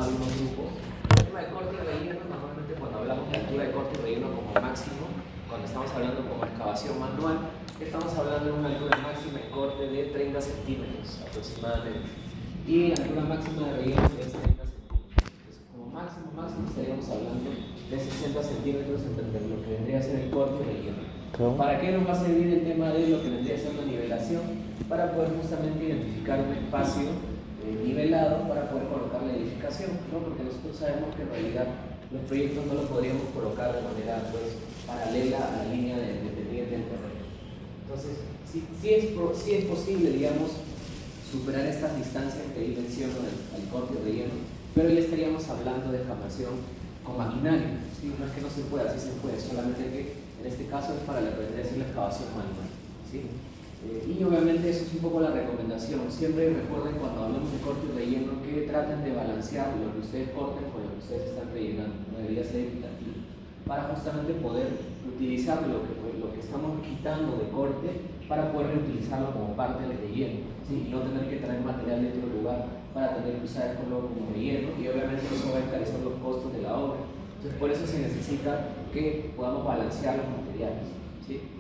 algunos grupos. El tema de corte y relleno, normalmente cuando hablamos de altura de corte y relleno como máximo, cuando estamos hablando como excavación manual, estamos hablando de una altura máxima de corte de 30 centímetros aproximadamente. Y la altura máxima de relleno es 30 centímetros. Entonces, como máximo estaríamos hablando de 60 centímetros entre lo que vendría a ser el corte y relleno. ¿Para qué nos va a servir el tema de lo que vendría a ser la nivelación? Para poder justamente identificar un espacio nivelado para poder colocar la edificación, ¿no? Porque nosotros sabemos que en realidad los proyectos no los podríamos colocar de manera pues, paralela a la línea de pendiente del terreno. Entonces, sí es posible, digamos, superar estas distancias que ahí menciono del corte y relleno, pero ya estaríamos hablando de excavación con maquinaria, ¿sí? No es que no se pueda, sí se puede, solamente que en este caso es para la excavación manual, ¿sí? Y obviamente eso es un poco la recomendación. Siempre recuerden cuando hablamos de corte y relleno que traten de balancear lo que ustedes corten con lo que ustedes están rellenando. No debería ser equitativo. Para justamente poder utilizar lo que estamos quitando de corte para poder reutilizarlo como parte del relleno, ¿sí? Y no tener que traer material de otro lugar para tener que usar como relleno, y obviamente eso va a encarecer los costos de la obra. Entonces por eso se necesita que podamos balancear los materiales, ¿sí?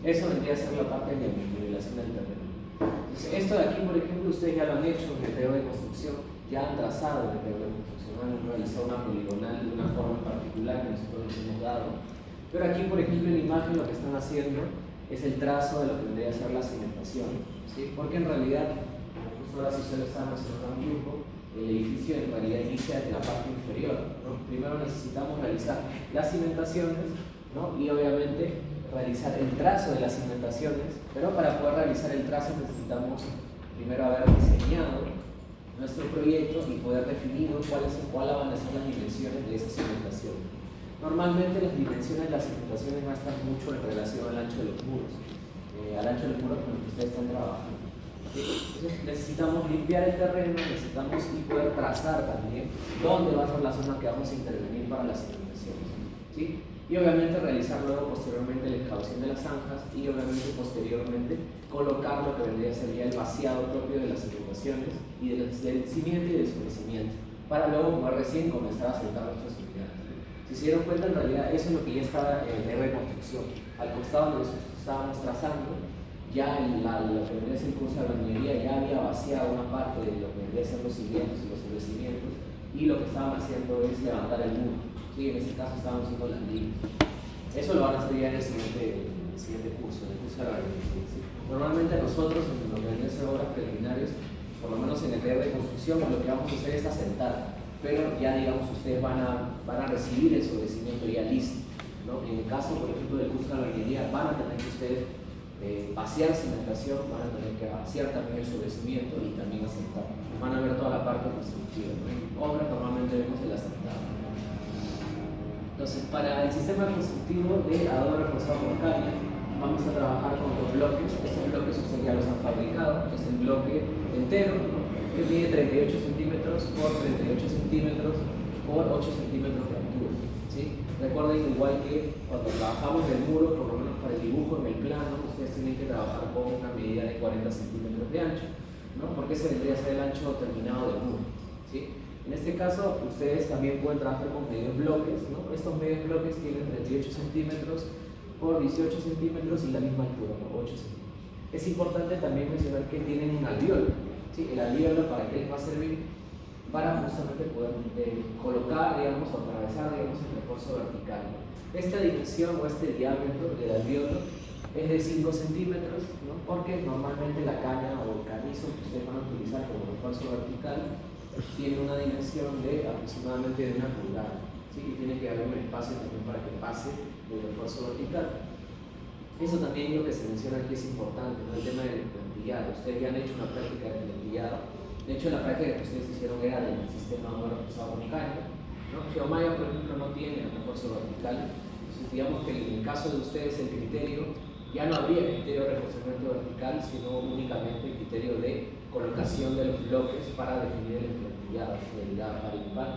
Eso vendría a ser la parte de nivelación del terreno. Entonces, esto de aquí, por ejemplo, ustedes ya lo han hecho en el periodo de construcción, ya han trazado el periodo de construcción, han realizado una poligonal de una forma particular que nosotros les hemos dado. Pero aquí, por ejemplo, en la imagen lo que están haciendo es el trazo de lo que vendría a ser la cimentación, ¿sí? Porque en realidad, justo ahora si ustedes lo están haciendo un grupo, el edificio en realidad inicia desde la parte inferior, ¿no? Primero necesitamos realizar las cimentaciones, ¿no? Y obviamente realizar el trazo de las cimentaciones, pero para poder realizar el trazo necesitamos primero haber diseñado nuestro proyecto y poder definir cuáles van a ser las dimensiones de esa cimentación. Normalmente las dimensiones de las cimentaciones no están mucho en relación al ancho de los muros, con el que ustedes están trabajando. Entonces necesitamos limpiar el terreno, necesitamos poder trazar también dónde va a ser la zona que vamos a intervenir para las cimentaciones, ¿sí? Y obviamente realizar luego posteriormente la excavación de las zanjas y obviamente posteriormente colocar lo que vendría a ser ya el vaciado propio de las cimentaciones y del cimiento y del sobrecimiento, para luego recién comenzar a sentar nuestras unidades. Si se dieron cuenta, en realidad eso es lo que ya estaba en la reconstrucción. Al costado donde estábamos trazando, ya lo que vendría a ser el curso de albañilería ya había vaciado una parte de lo que vendría a ser los cimientos y los sobrecimientos, y lo que estaban haciendo es levantar el muro. Sí, en este caso estábamos haciendo las líneas. Eso lo van a hacer ya en el siguiente curso, en el curso de la organización. ¿Sí? Normalmente nosotros, en lo que vendrían a ser obras preliminares, por lo menos en el taller de construcción, lo que vamos a hacer es asentar, pero ya digamos ustedes van a recibir el sobrecimiento ya listo, ¿no? En el caso, por ejemplo, del curso de la albañilería, van a tener que ustedes vaciar cimentación, van a tener que vaciar también el sobrecimiento y también asentar. Van a ver toda la parte constructiva, ¿no? En obras normalmente vemos el asentado. Entonces, para el sistema constructivo de adobe reforzado por caña, vamos a trabajar con dos bloques. Estos bloques ustedes ya los han fabricado. Es el bloque entero, ¿no? Que mide 38 centímetros por 38 centímetros por 8 centímetros de altura, ¿sí? Recuerden, igual que cuando trabajamos del muro, por lo menos para el dibujo en el plano, ustedes tienen que trabajar con una medida de 40 centímetros de ancho, ¿no? Porque ese vendría a ser el ancho terminado del muro, ¿sí? En este caso, ustedes también pueden trabajar con medios bloques, ¿no? Estos medios bloques tienen 38 centímetros por 18 centímetros y la misma altura, por 8 centímetros. Es importante también mencionar que tienen un alveolo, ¿sí? El alveolo, ¿para qué les va a servir? Para justamente poder colocar, digamos, o atravesar, digamos, el refuerzo vertical, ¿no? Esta dimensión o este diámetro del alveolo es de 5 centímetros, ¿no? Porque normalmente la caña o el carrizo que ustedes van a utilizar como refuerzo vertical tiene una dimensión de aproximadamente de 1 pulgada, ¿sí? Y tiene que haber un espacio también para que pase el refuerzo vertical. Eso también lo que se menciona aquí es importante, ¿no? El tema del plantillado. Ustedes ya han hecho una práctica de plantillado. De hecho, la práctica que ustedes hicieron era del sistema reforzado con caña, ¿no? Geomaya, por ejemplo, no tiene refuerzo vertical. Entonces, digamos que en el caso de ustedes el criterio ya no habría criterio de reforzamiento vertical, sino únicamente el criterio de colocación de los bloques para definir el emplantillado, fidelidad par impar.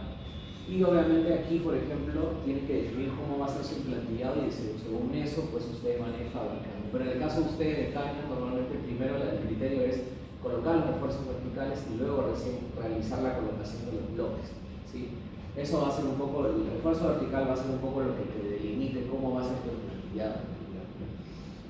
Y obviamente aquí, por ejemplo, tienen que definir cómo va a ser su emplantillado y según eso, pues ustedes van a ir fabricando. Pero en el caso de ustedes de caña, normalmente primero el criterio es colocar los refuerzos verticales y luego recién realizar la colocación de los bloques, ¿sí? Eso va a ser un poco, el refuerzo vertical va a ser un poco lo que te delimite cómo va a ser tu efectividad.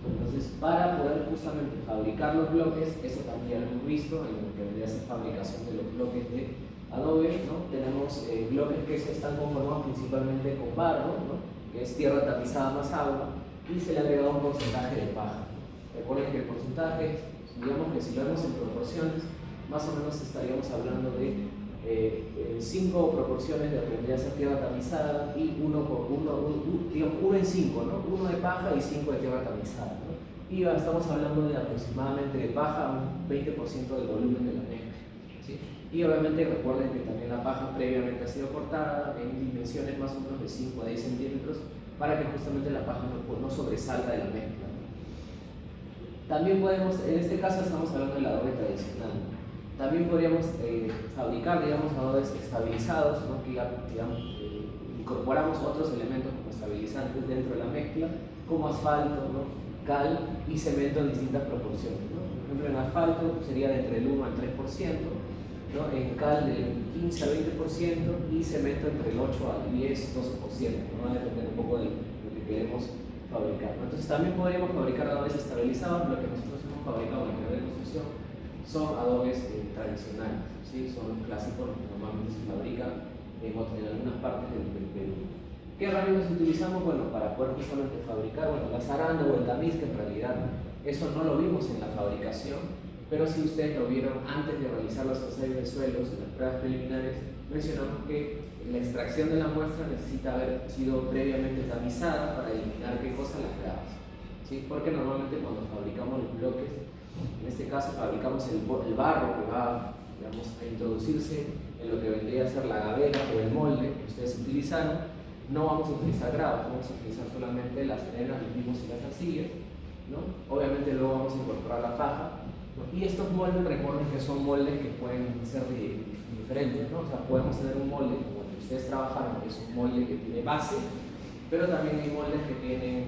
Entonces, para poder justamente fabricar los bloques, eso también ya lo hemos visto en lo que vendría a ser fabricación de los bloques de adobe, ¿no? Tenemos bloques que están conformados principalmente con barro, ¿no? Que es tierra tapizada más agua, y se le ha agregado un porcentaje de paja. Recuerden que el porcentaje, digamos que si lo vemos en proporciones, más o menos estaríamos hablando de 5 proporciones de lo que vendría a ser tierra tamizada y 1 en 5, ¿no? 1 de paja y 5 de tierra tamizada, ¿no? Y estamos hablando de aproximadamente de paja un 20% del volumen de la mezcla, ¿sí? Y obviamente recuerden que también la paja previamente ha sido cortada en dimensiones más o menos de 5 a 10 centímetros para que justamente la paja no sobresalga de la mezcla, ¿no? También podemos, en este caso estamos hablando del adobe tradicional, ¿no? También podríamos fabricar, digamos, adobes estabilizados, ¿no? Que ya, digamos, incorporamos otros elementos como estabilizantes dentro de la mezcla, como asfalto, ¿no? Cal y cemento en distintas proporciones, ¿no? Por ejemplo, en asfalto sería de entre el 1 al 3%, ¿no? En cal del 15 al 20% y cemento entre el 8 al 10, 12%, ¿no? Va a depender un poco de lo que queremos fabricar, ¿no? Entonces también podríamos fabricar adobes estabilizados. Lo que nosotros hemos fabricado en la carrera de construcción son adobes tradicionales, ¿sí? Son los clásicos que normalmente se fabrican en algunas partes del Perú. ¿Qué herramientas utilizamos? Bueno, para poder justamente fabricar, bueno, la zaranda o el tamiz, que en realidad eso no lo vimos en la fabricación, pero si ustedes lo vieron antes de realizar los ensayos de suelos, en las pruebas preliminares, mencionamos que la extracción de la muestra necesita haber sido previamente tamizada para eliminar qué cosa, las gravas, ¿sí? Porque normalmente cuando fabricamos los bloques, en este caso fabricamos el barro que va, digamos, a introducirse en lo que vendría a ser la gavera o el molde que ustedes utilizaron. No vamos a utilizar gravas, vamos a utilizar solamente las arenas, los limos y las arcillas, ¿no? Obviamente luego vamos a incorporar la paja, ¿no? Y estos moldes, recuerden que son moldes que pueden ser diferentes, ¿no? O sea, podemos tener un molde como el que ustedes trabajaron, que es un molde que tiene base, pero también hay moldes que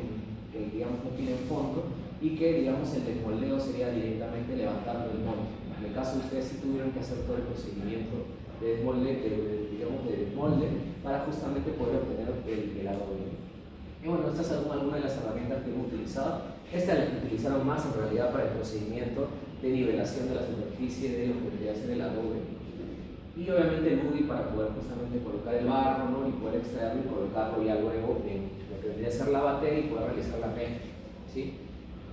digamos, no tienen fondo, y que, digamos, el desmoldeo sería directamente levantando el molde. En el caso de ustedes sí tuvieron que hacer todo el procedimiento de desmolde, para justamente poder obtener el adobe. Y bueno, estas son algunas de las herramientas que hemos utilizado. Estas las que utilizaron más en realidad para el procedimiento de nivelación de la superficie de lo que debería ser el adobe. Y obviamente el buggy para poder justamente colocar el barro, ¿no? Y poder extraerlo y colocarlo ya luego en lo que vendría a ser la batea y poder realizar la mezcla, ¿sí?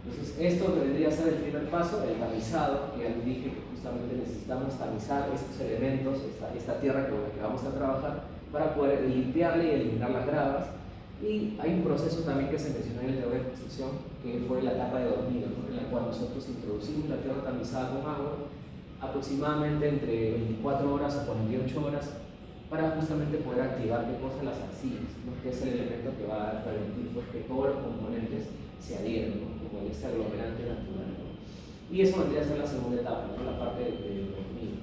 Entonces, esto que vendría a ser el primer paso, el tamizado, que ya les dije que justamente necesitamos tamizar estos elementos, esta tierra con la que vamos a trabajar, para poder limpiarle y eliminar las gravas. Y hay un proceso también que se mencionó en el teoría de construcción, que fue la etapa de dormido, ¿no? En la cual nosotros introducimos la tierra tamizada con agua, aproximadamente entre 24 horas o 48 horas, para justamente poder activar las arcillas, ¿no? Que es el elemento que va a permitir, pues, que todos los componentes se adhieran, ¿no? Como este aglomerante natural, ¿no? Y eso vendría a ser la segunda etapa, ¿no? La parte del dormido.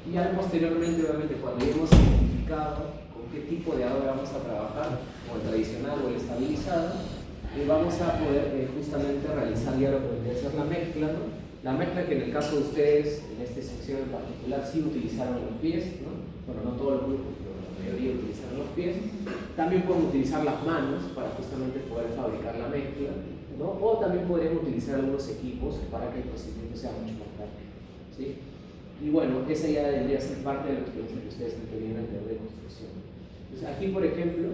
Y ya posteriormente, obviamente, cuando ya hemos identificado con qué tipo de adobe vamos a trabajar, o el tradicional o el estabilizado, vamos a poder justamente realizar ya lo que vendría a ser la mezcla, ¿no? La mezcla que en el caso de ustedes, en esta sección en particular, sí utilizaron los pies, ¿no? Bueno, no todos los grupos, pero la mayoría utilizaron los pies. También pueden utilizar las manos para justamente poder fabricar la mezcla, ¿no? O también podrían utilizar algunos equipos para que el procedimiento sea mucho más rápido, ¿sí? Y bueno, esa ya debería ser parte de la experiencia que ustedes están teniendo en teoría de construcción. Entonces, aquí, por ejemplo,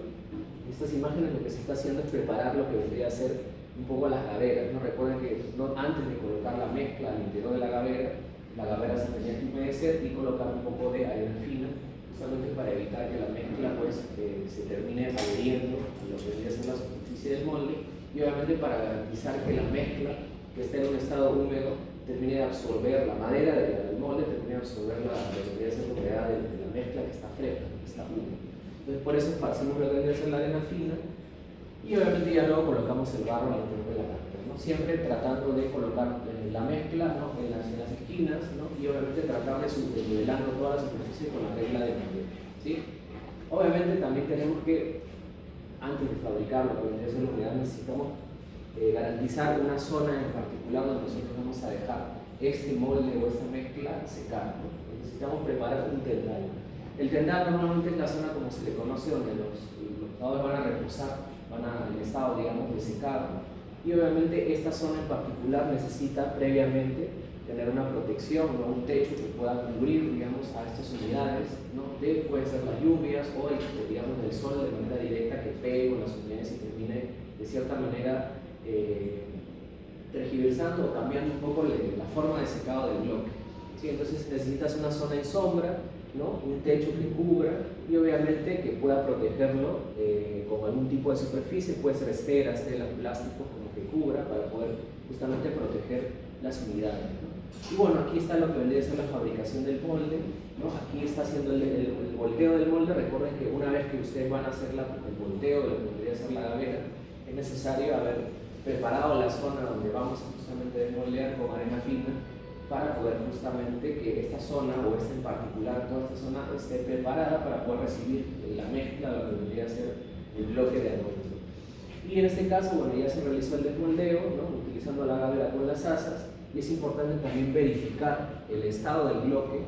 estas imágenes lo que se está haciendo es preparar lo que vendría a ser un poco las gaveras, ¿no? Recuerden que antes de colocar la mezcla al interior de la gavera se tenía que humedecer y colocar un poco de arena fina, justamente para evitar que la mezcla, pues, se termine adheriendo a lo que vendría a ser la superficie del molde, y obviamente para garantizar que la mezcla, que esté en un estado húmedo, termine de absorber la madera del molde, termine de absorber la humedad de la mezcla que está fresca, que está húmeda. Entonces, por eso esparcimos lo que vendría a ser la arena fina, y obviamente ya luego colocamos el barro al interior de la gavera, ¿no? Siempre tratando de colocar la mezcla, ¿no? en las esquinas, ¿no? Y obviamente tratar de nivelando toda la superficie con la regla de madera, ¿sí? Obviamente también tenemos que, antes de fabricar lo que vendría a ser la unidad, necesitamos garantizar una zona en particular donde nosotros vamos a dejar este molde o esta mezcla secar, ¿no? Necesitamos preparar un tendal. El tendal normalmente es la zona, como se le conoce, donde los jugadores van a reposar, en estado, digamos, de secado. Y obviamente esta zona en particular necesita previamente tener una protección, ¿no? Un techo que pueda cubrir, digamos, a estas unidades, ¿no? Puede ser las lluvias o digamos, del sol de manera directa que pegue con las unidades y termine de cierta manera tergiversando o cambiando un poco la forma de secado del bloque. ¿Sí? Entonces necesitas una zona en sombra, ¿no? Un techo que cubra y obviamente que pueda protegerlo con algún tipo de superficie, puede ser esteras, telas, plásticos, como que cubra para poder justamente proteger las unidades, ¿no? Y bueno, aquí está lo que vendría a ser la fabricación del molde, ¿no? Aquí está haciendo el volteo del molde. Recuerden que una vez que ustedes van a hacer el volteo de lo que vendría a ser la gavera, es necesario haber preparado la zona donde vamos a justamente desmoldear con arena fina para poder justamente que esta zona, o esta en particular, toda esta zona esté preparada para poder recibir la mezcla de lo que vendría a ser el bloque de adobe. Y en este caso, bueno, ya se realizó el desmoldeo, ¿no? Utilizando la gavera con las asas, y es importante también verificar el estado del bloque,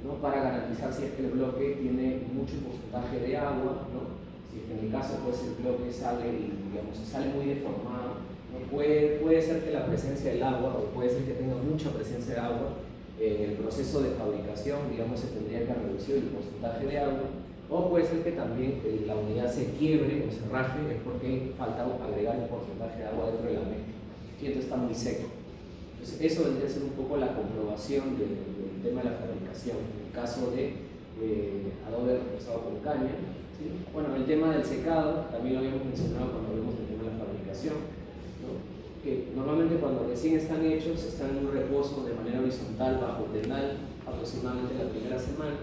¿no? Para garantizar si es que el bloque tiene mucho porcentaje de agua, ¿no? Si es que en el caso pues el bloque sale, digamos, sale muy deformado, ¿no? Puede ser que la presencia del agua, o puede ser que tenga mucha presencia de agua, en el proceso de fabricación, digamos, se tendría que reducir el porcentaje de agua, o puede ser que también la unidad se quiebre o se raje, es porque falta agregar un porcentaje de agua dentro de la mezcla, y entonces está muy seco. Entonces, eso vendría a ser un poco la comprobación del tema de la fabricación, en el caso de adobe reforzado con caña, ¿sí? Bueno, el tema del secado, también lo habíamos mencionado cuando hablamos del tema de la fabricación, ¿no? Que normalmente cuando recién están hechos, están en un reposo de manera horizontal bajo tendal aproximadamente la primera semana,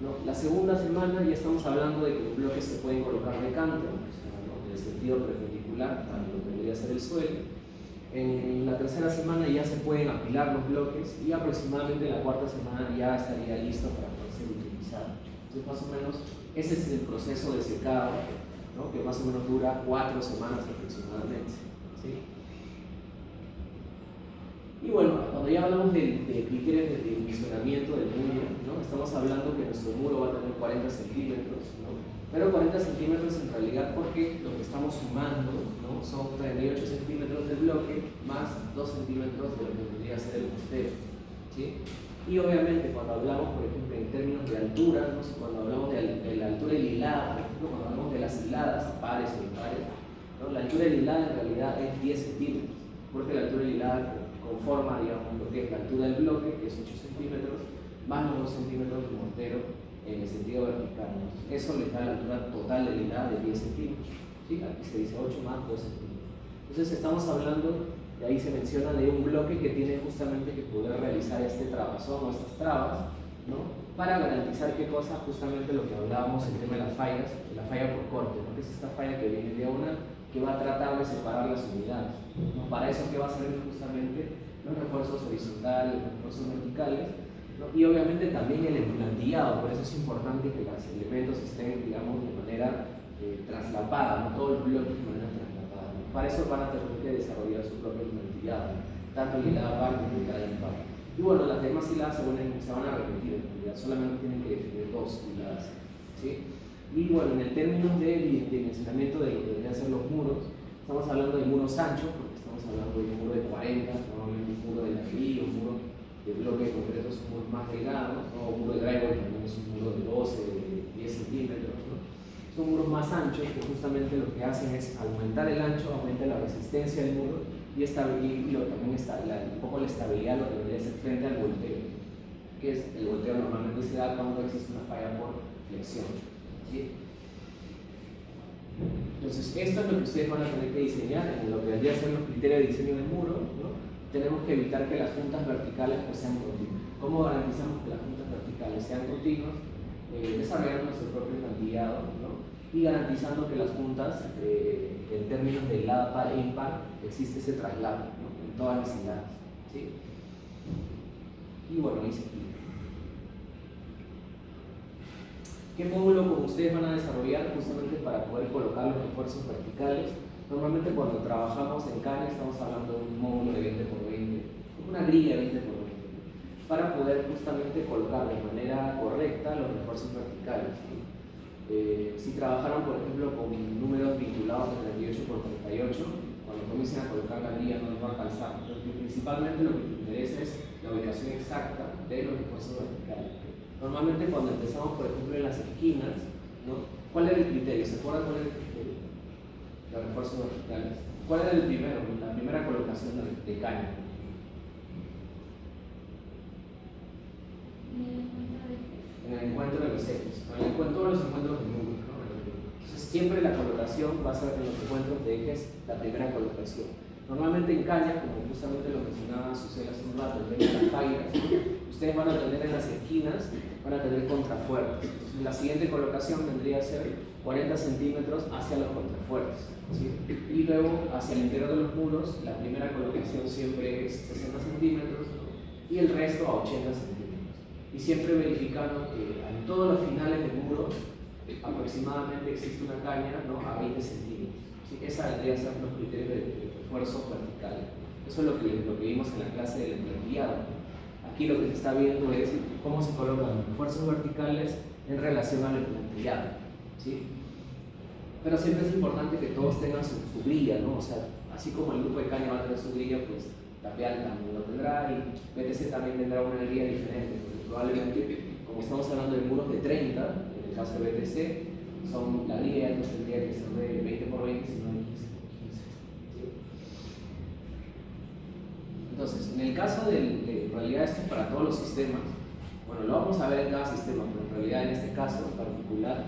¿no? La segunda semana ya estamos hablando de que los bloques se pueden colocar de canto, o sea, ¿no? En el sentido perpendicular a lo que debería ser el suelo. En la tercera semana ya se pueden apilar los bloques y aproximadamente en la cuarta semana ya estaría listo para poder ser utilizado. Entonces, más o menos, ese es el proceso de secado, ¿no? Que más o menos dura 4 semanas aproximadamente, ¿sí? Y bueno, cuando ya hablamos de criterios de dimensionamiento del muro, ¿no? Estamos hablando que nuestro muro va a tener 40 centímetros, ¿no? Pero 40 centímetros en realidad porque lo que estamos sumando, ¿no? Son 38 centímetros del bloque más 2 centímetros de lo que podría ser el mortero, ¿sí? Y obviamente cuando hablamos, por ejemplo, en términos de altura, ¿no? Cuando hablamos de la altura del hilado, por ejemplo, cuando hablamos de las hiladas, pares o impares, ¿no? La altura del hilado en realidad es 10 centímetros, porque la altura del hilado conforma, digamos, lo que es la altura del bloque, que es 8 centímetros, más los 2 centímetros del mortero en el sentido vertical. Eso le da la altura total de la hilada de 10 centímetros. ¿Sí? Aquí se dice 8 más 2 centímetros. Entonces estamos hablando, de ahí se menciona, de un bloque que tiene justamente que poder realizar este trabazón o estas trabas, ¿no? Para garantizar qué cosa, justamente lo que hablábamos, el tema de las fallas, la falla por corte, ¿no? Que es esta falla que viene diagonal, que va a tratar de separar las unidades, ¿no? Para eso, ¿qué va a servir justamente? Los refuerzos horizontales, los refuerzos verticales, ¿no? Y obviamente también el emplantillado. Por eso es importante que los elementos estén, digamos, de manera traslapada, no todos los bloques de manera traslapada, ¿no? Para eso van a tener que desarrollar su propio emplantillado, ¿no? Tanto en hilada par como en hilada impar. Y bueno, las demás hiladas se van a repetir, en realidad solamente tienen que definir 2 hiladas, ¿sí? Y bueno, en el término de dimensionamiento de lo que deberían ser los muros, estamos hablando de muros anchos, porque estamos hablando de un muro de 40, normalmente un muro de ladrillo, un muro de bloques concretos son muros más delgados, ¿no? Un muro de drywall también es un muro de 12, de 10 centímetros, ¿no? Son muros más anchos que justamente lo que hacen es aumentar el ancho, aumenta la resistencia del muro y también un poco la estabilidad, lo que debería ser frente al volteo, que es el volteo normalmente se da cuando existe una falla por flexión, ¿sí? Entonces, esto es lo que ustedes van a tener que diseñar en lo que vendría a ser los criterios de diseño del muro, ¿no? Tenemos que evitar que las juntas verticales pues, sean continuas. ¿Cómo garantizamos que las juntas verticales sean continuas? Desarrollando nuestro propio plantillado, ¿no? Y garantizando que las juntas, en términos de hilada par e impar, existe ese traslado, ¿no? En todas las hiladas, ¿sí? Y bueno, ahí se explica. ¿Qué módulo como ustedes van a desarrollar justamente para poder colocar los refuerzos verticales? Normalmente cuando trabajamos en caña estamos hablando de un módulo de 20 por 20, una grilla de 20 por 20. para poder justamente colocar de manera correcta los refuerzos verticales, ¿sí? Si trabajaron, por ejemplo, con números vinculados de 38 por 38, cuando comiencen a colocar la guía no les va a calzar. Porque principalmente lo que te interesa es la ubicación exacta de los refuerzos verticales. Normalmente cuando empezamos, por ejemplo, en las esquinas, ¿no? ¿Cuál era el criterio? ¿Se acuerdan cuál era el criterio? Los refuerzos verticales. ¿Cuál era el primero? La primera colocación de caña. En el encuentro de los ejes, en el encuentro de los encuentros de números, ¿no? Entonces siempre la colocación va a ser en los encuentros de ejes la primera colocación. Normalmente en caña, como justamente lo mencionaba Susela hace un rato, en las fairas, ustedes van a tener en las esquinas, van a tener contrafuertes. Entonces la siguiente colocación vendría a ser 40 centímetros hacia los contrafuertes, ¿sí? Y luego hacia el interior de los muros, la primera colocación siempre es 60 centímetros, ¿no? Y el resto a 80 centímetros. Y siempre verificando que en todos los finales del muro aproximadamente existe una caña, ¿no? A 20 centímetros. ¿Sí? Esa vendría a ser los criterios de refuerzo vertical. Eso es lo que vimos en la clase del emplantillado. Aquí lo que se está viendo es cómo se colocan los refuerzos verticales en relación al emplantillado, ¿sí? Pero siempre es importante que todos tengan su grilla, ¿no? O sea, así como el grupo de caña va a tener su grilla, pues Tapial también lo tendrá y BTC también tendrá una grilla diferente. Probablemente, como estamos hablando de muros de 30, en el caso de BTC, la grilla no tendría que ser de 20 por 20, sino de 15 por 15. ¿Sí? Entonces, en el caso en realidad esto es para todos los sistemas, bueno, lo vamos a ver en cada sistema, pero en realidad en este caso en particular,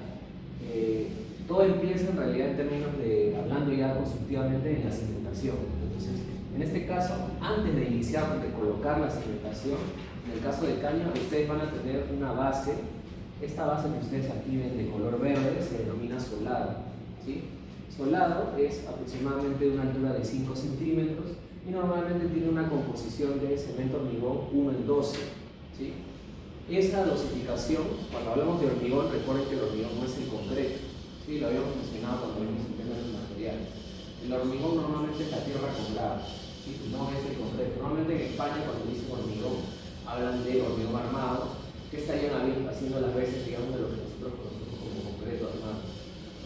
todo empieza en realidad en términos de, hablando ya constructivamente, en la cimentación. Entonces, en este caso, antes de iniciar, de colocar la cimentación, en el caso de caña, ustedes van a tener una base. Esta base que ustedes aquí ven de color verde se denomina solado, ¿sí? Solado es aproximadamente de una altura de 5 centímetros y normalmente tiene una composición de cemento hormigón 1 en 12, ¿sí? Esa dosificación, cuando hablamos de hormigón, recuerden que el hormigón no es el concreto, ¿sí? Lo habíamos mencionado cuando vimos el tema de los materiales. El hormigón normalmente es la tierra con grava, ¿sí? No es el concreto. Normalmente en España, cuando dicen hormigón, hablan de hormigón armado, que estarían haciendo las veces, digamos, de lo que nosotros conocemos como concreto armado.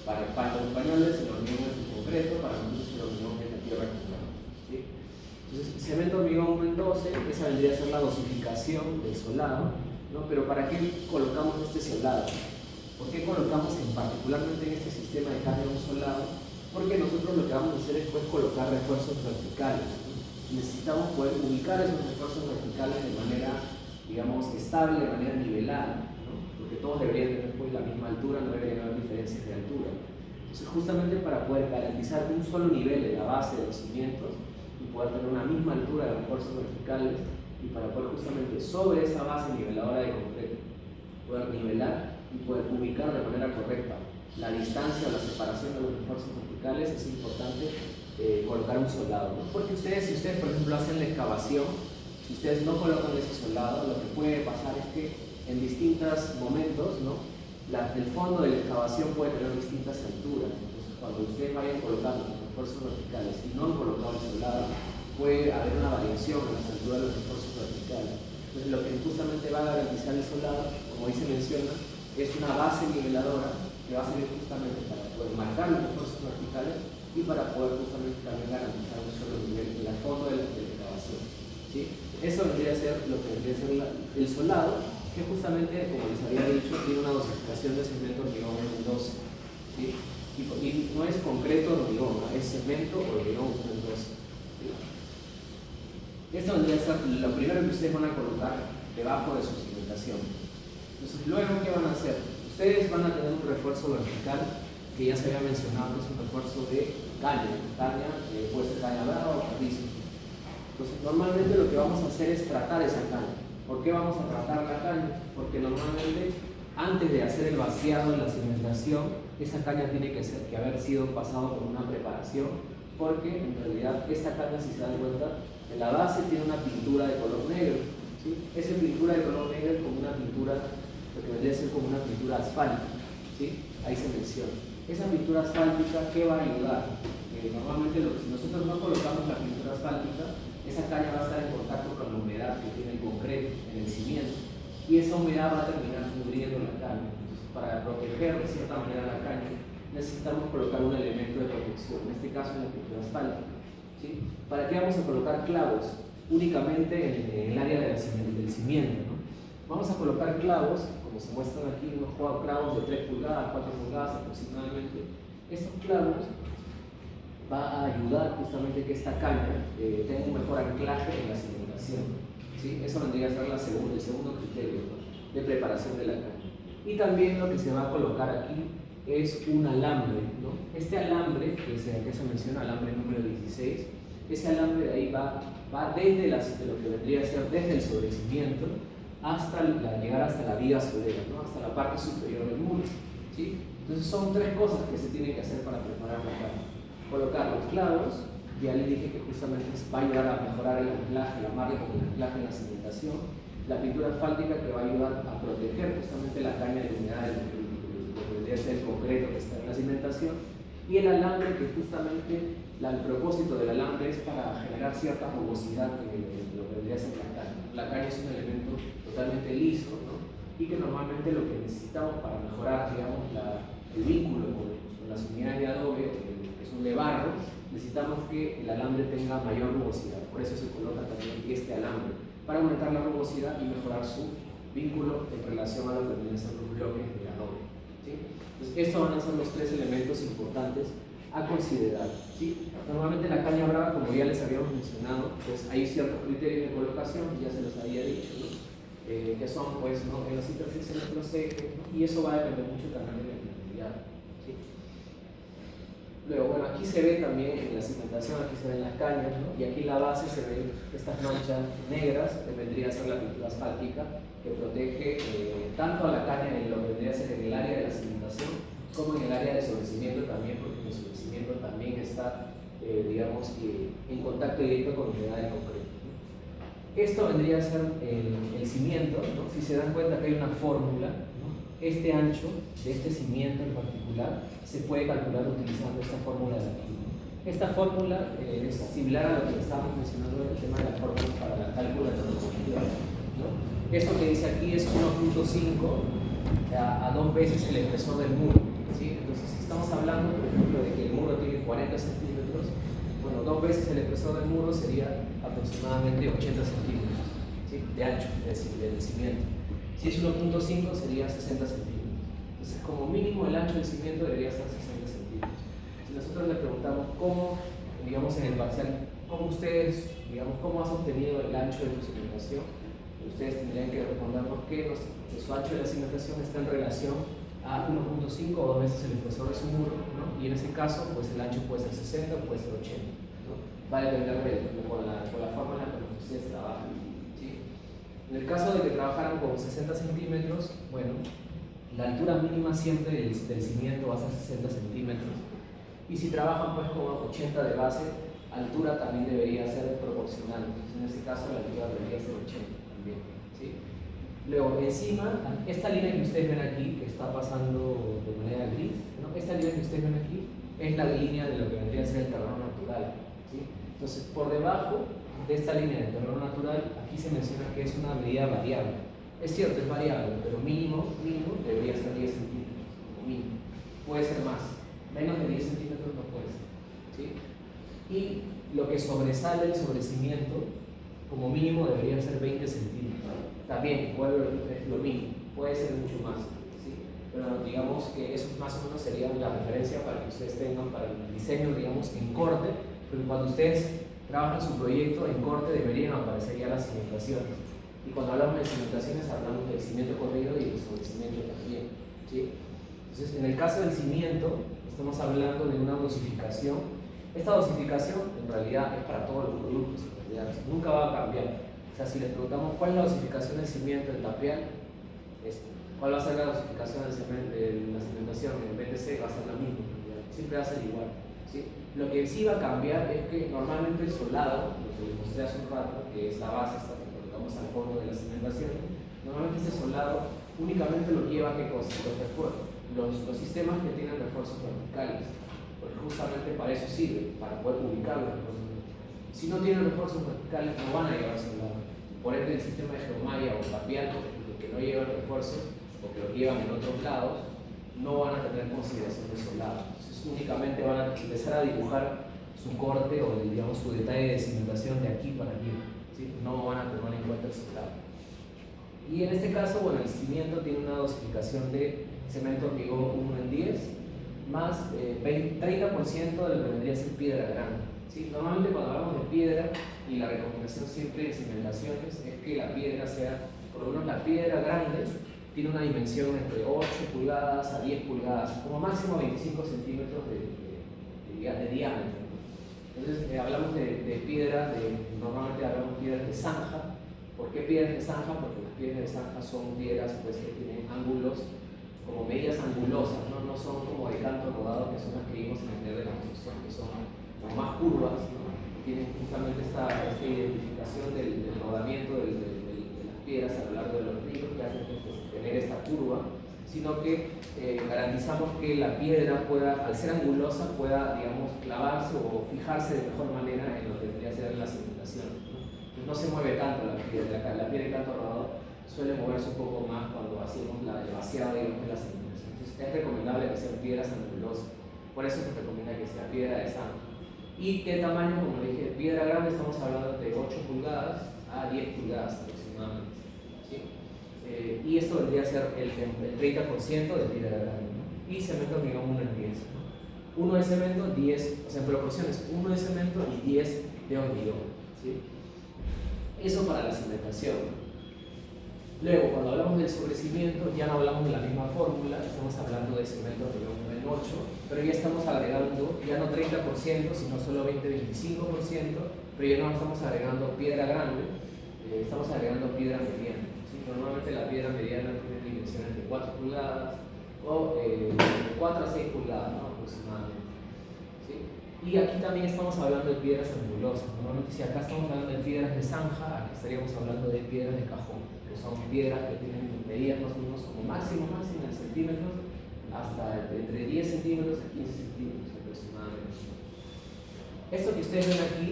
Para los españoles el hormigón es el concreto, para nosotros el hormigón es la tierra con grava, ¿sí? Entonces, cemento hormigón 1 en 12, esa vendría a ser la dosificación del solado, ¿no? Pero ¿para qué colocamos este solado? ¿Por qué colocamos particularmente en este sistema de caña un solado? Porque nosotros lo que vamos a hacer es pues, colocar refuerzos verticales, ¿no? Necesitamos poder ubicar esos refuerzos verticales de manera, digamos, estable, de manera nivelada, ¿no? Porque todos deberían tener pues, la misma altura, no deberían haber diferencias de altura. Entonces, justamente para poder garantizar un solo nivel en la base de los cimientos y poder tener una misma altura de refuerzos verticales y para poder justamente sobre esa base niveladora de concreto poder nivelar y poder ubicar de manera correcta la distancia o la separación de los refuerzos verticales, es importante colocar un soldado, ¿no? Porque si ustedes por ejemplo hacen la excavación, si ustedes no colocan ese soldado, lo que puede pasar es que en distintos momentos, ¿no? El fondo de la excavación puede tener distintas alturas. Entonces cuando ustedes vayan colocando los refuerzos verticales y no han colocado el soldado, puede haber una variación en las alturas de los refuerzos verticales. Entonces lo que justamente va a garantizar el soldado, como ahí se menciona, es una base niveladora que va a servir justamente para poder marcar los refuerzos verticales y para poder justamente también garantizar un solo nivel en el fondo de la excavación, ¿sí? Eso vendría a ser lo que vendría a ser el solado, que justamente, como les había dicho, tiene una dosificación de cemento hormigón en 12, ¿sí? Y no es concreto hormigón, ¿no? Es cemento hormigón en 12, ¿sí? Esto vendría a ser lo primero que ustedes van a colocar debajo de su cimentación. Entonces, luego, ¿qué van a hacer? Ustedes van a tener un refuerzo vertical que ya se había mencionado, que es un refuerzo de caña, puede ser caña brava o carrizo. Entonces, normalmente lo que vamos a hacer es tratar esa caña. ¿Por qué vamos a tratar la caña? Porque normalmente, antes de hacer el vaciado en la cimentación, esa caña tiene que haber sido pasado por una preparación, porque en realidad esta caña, si se dan cuenta, en la base tiene una pintura de color negro, ¿sí? Esa pintura de color negro es como una pintura, lo que vendría a ser como una pintura asfáltica, ¿sí? Ahí se menciona. Esa pintura asfáltica, ¿qué va a ayudar? Normalmente si nosotros no colocamos la pintura asfáltica, esa caña va a estar en contacto con la humedad que tiene el concreto en el cimiento y esa humedad va a terminar cubriendo la caña. Entonces, para proteger de cierta manera la caña necesitamos colocar un elemento de protección, en este caso una pintura asfáltica. ¿Sí? ¿Para qué vamos a colocar clavos? Únicamente en el área del cimiento, ¿no? Vamos a colocar clavos, como se muestran aquí, unos clavos de 3 pulgadas, 4 pulgadas aproximadamente. Estos clavos va a ayudar justamente que esta caña tenga un mejor anclaje en la cimentación. ¿Sí? Eso vendría a ser el segundo criterio, ¿no?, de preparación de la caña. Y también lo que se va a colocar aquí es un alambre, ¿no? Este alambre, que se menciona, alambre número 16, ese alambre de ahí va desde lo que vendría a ser desde el sobrecimiento hasta llegar hasta la viga solera, ¿no?, hasta la parte superior del muro. ¿Sí? Entonces son 3 cosas que se tienen que hacer para preparar la caña: colocar los clavos, ya les dije que justamente va a ayudar a mejorar el anclaje, la marca con el anclaje en la cimentación; la pintura asfáltica, que va a ayudar a proteger justamente la caña de humedad, lo que vendría a ser el concreto que está en la cimentación; y el alambre, que justamente el propósito del alambre es para generar cierta rugosidad en lo que vendría a ser la caña. La caña es un elemento totalmente liso, ¿no?, y que normalmente lo que necesitamos para mejorar, digamos, el vínculo con las unidades de adobe, que son de barro, necesitamos que el alambre tenga mayor rugosidad. Por eso se coloca también este alambre, para aumentar la rugosidad y mejorar su vínculo en relación a lo que vienen a ser los bloques de adobe. ¿Sí? Entonces, estos van a ser los 3 elementos importantes a considerar. ¿Sí? Normalmente la caña brava, como ya les habíamos mencionado, pues hay ciertos criterios de colocación, ya se los había dicho, ¿no?, que son, pues, ¿no?, en las intersecciones de los ejes, ¿no?, y eso va a depender mucho también de la inclinabilidad. ¿Sí? Luego, bueno, aquí se ve también en la cimentación, aquí se ven las cañas, ¿no?, y aquí en la base se ven estas manchas negras, que vendría a ser la pintura asfáltica, que protege tanto a la caña en lo que vendría a ser en el área de la cimentación, como en el área de sobrecimiento también, porque el sobrecimiento también está, digamos, en contacto directo con la humedad del concreto. Esto vendría a ser el cimiento, ¿no? Si se dan cuenta que hay una fórmula, ¿no?, este ancho de este cimiento en particular se puede calcular utilizando esta fórmula de aquí, ¿no? Esta fórmula es similar a lo que estábamos mencionando en el tema de la fórmula para el cálculo de la topografía, ¿no? Esto que dice aquí es 1.5 a 2 veces el espesor del muro, ¿sí? Entonces, si estamos hablando, por ejemplo, de que el muro tiene 40 centímetros, bueno, 2 veces el espesor del muro sería aproximadamente 80 centímetros, ¿sí?, de ancho del cimiento. Si es 1.5 sería 60 centímetros. Entonces, como mínimo el ancho del cimiento debería ser 60 centímetros. Si nosotros le preguntamos cómo, digamos, en el parcial, cómo ustedes, digamos, cómo has obtenido el ancho de tu cimentación, ustedes tendrían que respondernos que su ancho de la cimentación está en relación a 1.5 o 2 veces el espesor de su muro, ¿no?, y en ese caso, pues el ancho puede ser 60 o puede ser 80. Va a depender con la fórmula con la que ustedes trabajan. ¿Sí? En el caso de que trabajaran con 60 centímetros, bueno, la altura mínima siempre del cimiento va a ser 60 centímetros. Y si trabajan pues con 80 de base, altura también debería ser proporcional. Entonces, en este caso la altura debería ser 80 también. ¿Sí? Luego, encima, esta línea que ustedes ven aquí, que está pasando de manera gris, ¿no?, esta línea que ustedes ven aquí es la línea de lo que vendría a ser el terreno natural. ¿Sí? Entonces, por debajo de esta línea de terreno natural, aquí se menciona que es una medida variable. Es cierto, es variable, pero mínimo debería ser 10 centímetros, como mínimo. Puede ser más, menos de 10 centímetros no puede ser. ¿Sí? Y lo que sobresale del sobrecimiento, como mínimo debería ser 20 centímetros. También, es lo mínimo, puede ser mucho más. ¿Sí? Pero digamos que eso más o menos sería la referencia para que ustedes tengan para el diseño, digamos, en corte. Porque cuando ustedes trabajan su proyecto en corte deberían aparecer ya las cimentaciones. Y cuando hablamos de cimentaciones hablamos del cimiento corrido y del sobrecimiento también. ¿Sí? Entonces, en el caso del cimiento, estamos hablando de una dosificación. Esta dosificación en realidad es para todos los productos, en realidad, nunca va a cambiar. O sea, si les preguntamos cuál es la dosificación del cimiento en tapial, cuál va a ser la dosificación de la cimentación en BTC, va a ser la misma, en realidad. Siempre va a ser igual. ¿Sí? Lo que sí va a cambiar es que normalmente el solado, lo que les mostré hace un rato, que es la base esta que colocamos al fondo de la cimentación, normalmente ese solado únicamente lo lleva a qué cosa, los sistemas que tienen refuerzos verticales, porque justamente para eso sirve, para poder ubicar los refuerzos. Si no tienen refuerzos verticales, no van a llevar soldado. Por ende, el sistema de geomalla o tapial, por ejemplo, que no llevan refuerzos o que los llevan en otros lados, no van a tener consideración de soldado. Entonces, únicamente van a empezar a dibujar su corte o digamos su detalle de cimentación de aquí para aquí, ¿sí? No van a tomar en cuenta el soldado. Y en este caso, bueno, el cimiento tiene una dosificación de cemento hormigón 1 en 10 más 30% de lo que vendría a ser piedra grande, ¿sí? Normalmente cuando hablamos de piedra, y la recomendación siempre en cimentaciones es que la piedra sea, por lo menos la piedra grande, tiene una dimensión entre 8 pulgadas a 10 pulgadas, como máximo 25 centímetros de diámetro. Entonces hablamos de piedra, normalmente hablamos de piedras de zanja. ¿Por qué piedras de zanja? Porque las piedras de zanja son piedras pues, que tienen ángulos como medias angulosas, ¿no? No son como de canto rodado, que son las que vimos en el taller de construcción, que son como más curvas, ¿no? Tienen justamente esta identificación del rodamiento de las piedras a lo largo de los ríos que hacen que se genere esta curva, sino que garantizamos que la piedra pueda, al ser angulosa, pueda, digamos, clavarse o fijarse de mejor manera en lo que tendría que ser la cimentación, ¿no? No se mueve tanto la piedra de canto rodado, suele moverse un poco más cuando hacemos el vaciado, digamos, de la cimentación. Entonces es recomendable que sean piedras angulosas, por eso se recomienda que sea piedra de zanja. ¿Y qué tamaño? Como le dije, piedra grande estamos hablando de 8 pulgadas a 10 pulgadas aproximadamente, ¿sí? Y esto vendría a ser el 30% de piedra grande, ¿no? Y cemento hormigón 1 en 10, ¿no? 1 de cemento, 10, o sea, en proporciones 1 de cemento y 10 de hormigón, ¿sí? Eso para la cimentación. Luego, cuando hablamos del sobrecimiento, ya no hablamos de la misma fórmula, estamos hablando de cemento hormigón 1 en 8, pero ya estamos agregando, ya no 30%, sino solo 20-25%, pero ya no estamos agregando piedra grande, estamos agregando piedra mediana, ¿sí? Normalmente la piedra mediana tiene dimensiones de 4 pulgadas o de 4 a 6 pulgadas, ¿no? Aproximadamente. ¿Sí? Y aquí también estamos hablando de piedras angulosas. Normalmente si acá estamos hablando de piedras de zanja, aquí estaríamos hablando de piedras de cajón, que son piedras que tienen medidas más o menos como máximo en centímetros, hasta entre 10 centímetros a 15 centímetros aproximadamente. Esto que ustedes ven aquí,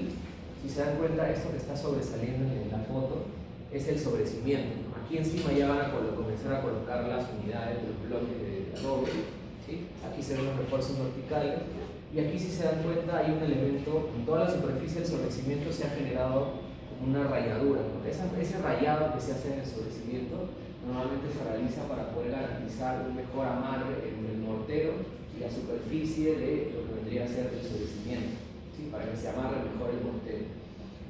si se dan cuenta, esto que está sobresaliendo en la foto es el sobrecimiento. Aquí encima ya van a comenzar a colocar las unidades de los bloques de adobe, ¿sí? Aquí se ven los refuerzos verticales. Y aquí, si se dan cuenta, hay un elemento, en toda la superficie del sobrecimiento se ha generado como una rayadura, ¿no? Ese rayado que se hace en el sobrecimiento normalmente se realiza para poder garantizar un mejor amarre entre el mortero y la superficie de lo que vendría a ser el sobrecimiento, ¿sí? Para que se amarre mejor el mortero.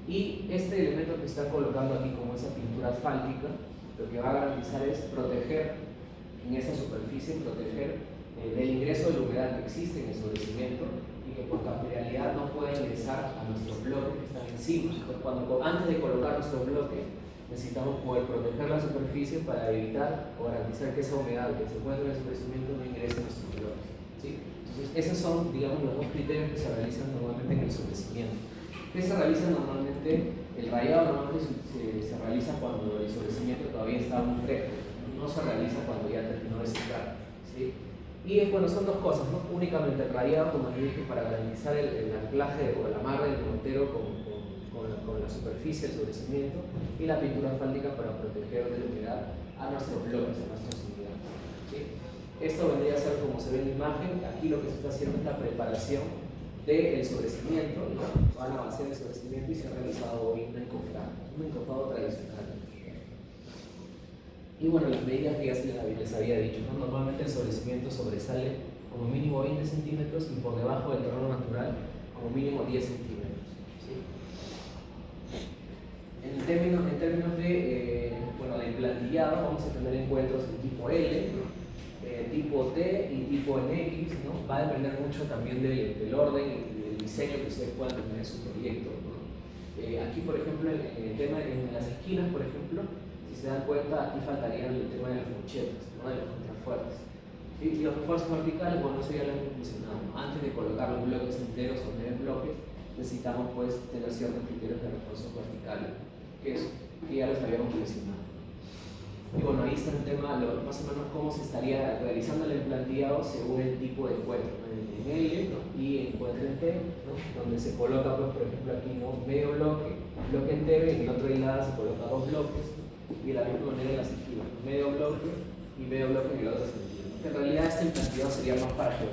Y este elemento que está colocando aquí como esa pintura asfáltica, lo que va a garantizar es proteger en esa superficie, proteger del ingreso de la humedad que existe en el sobrecimiento y que por capilaridad no pueda ingresar a nuestros bloques que están encima. Entonces, antes de colocar nuestro bloque, necesitamos poder proteger la superficie para evitar o garantizar que esa humedad que se encuentra en el sobrecimiento no ingrese a nuestros bloques, ¿sí? Entonces, esos son, digamos, los dos criterios que se realizan normalmente en el sobrecimiento. ¿Qué se realiza normalmente? El rayado normalmente se realiza cuando el sobrecimiento todavía está muy fresco, no se realiza cuando ya terminó de secar, ¿sí? Y bueno, son dos cosas, ¿no? Únicamente el rayado, como les dije, para garantizar el anclaje o el amarre del mortero con la superficie del sobrecimiento, y la pintura asfáltica para proteger de la humedad a nuestros bloques, a nuestras unidades, ¿sí? Esto vendría a ser como se ve en la imagen. Aquí lo que se está haciendo es la preparación del sobrecimiento, ¿no? Van a hacer el sobrecimiento y se ha realizado hoy un encofrado tradicional. Y bueno, las medidas que ya les había dicho, ¿no? Normalmente el sobrecimiento sobresale como mínimo 20 centímetros y por debajo del terreno natural como mínimo 10 centímetros, ¿sí? En términos de, de plantillado, vamos a tener encuentros de tipo L, tipo T y tipo NX, ¿no? Va a depender mucho también del orden y del diseño que ustedes puedan tener en su proyecto, ¿no? Aquí, por ejemplo, en las esquinas, por ejemplo, si se dan cuenta, aquí faltarían el tema de las conchetas, ¿no? De los contrafuertes. ¿Sí? Y los refuerzos verticales, bueno, eso ya lo hemos mencionado, ¿no? Antes de colocar los bloques enteros o medios bloques, necesitamos pues tener ciertos criterios de refuerzos verticales, que ya los habíamos mencionado. Y bueno, ahí está el tema, más o menos cómo se estaría realizando el emplantillado según el tipo de encuentro, ¿no? En L, ¿no? Y encuentro en T, ¿no? Donde se coloca, pues, por ejemplo, aquí, ¿no? Medio bloque entero, y en el otro lado se coloca 2 bloques, ¿no? Y de la misma manera en la sentido, medio bloque y medio bloque en el otro sentido, ¿no? En realidad este emplantillado sería más para geometría.